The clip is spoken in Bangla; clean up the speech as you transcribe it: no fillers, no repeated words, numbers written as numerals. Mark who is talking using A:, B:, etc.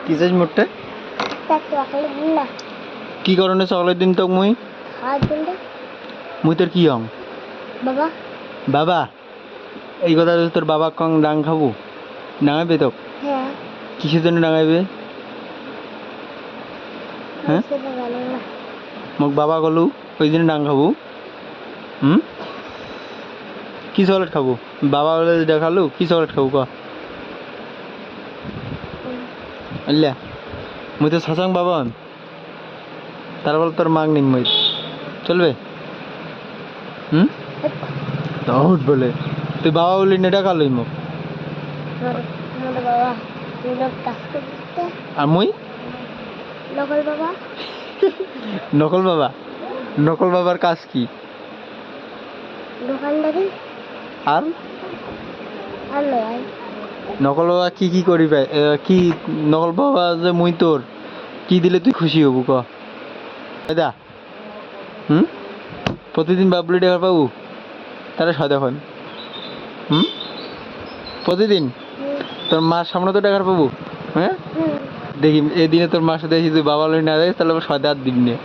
A: কি চাস মোটে? কি কারণে চকলেট দিন তোক মুই? মুই তোর কি হং?
B: বাবা
A: বাবা? এই কথা যদি তোর বাবা কং ডাং খাবো ডাঙাইবে তোক?
B: হ্যাঁ
A: কিসের জন্য ডাঙাইবে? হ্যাঁ মোক বাবা গলু ওই জন্য ডাং খাবো? কি চকলেট খাবো? বাবা বলে দেখালু কি চকলেট খাবো ক? আল্লা মুই তো সাসাং বাবান তারপর তোর মাগ নিম মই চলবে? দৌড় বলে তুই বাবা বলি নেটা কালুই মোক
B: বাবা কাজ করতে
A: আর মুই
B: নকল বাবা
A: নকল বাবা? নকল বাবার কাজ কি?
B: দোকানদারি
A: আর
B: আর নয়
A: নকল বাবা কি কি করি পাই কি নকল বাবা যে মুই তোর কি দিলে তুই খুশি হবু ক? দা প্রতিদিন বাবুলি টাকা পাবো তাহলে সদেখন প্রতিদিন তোর মার সামনে তো টাকার পাবো। হ্যাঁ দেখি এই দিনে তোর মার সাথে তুই বাবা লই না দেয় তাহলে সদে আর দিন নে।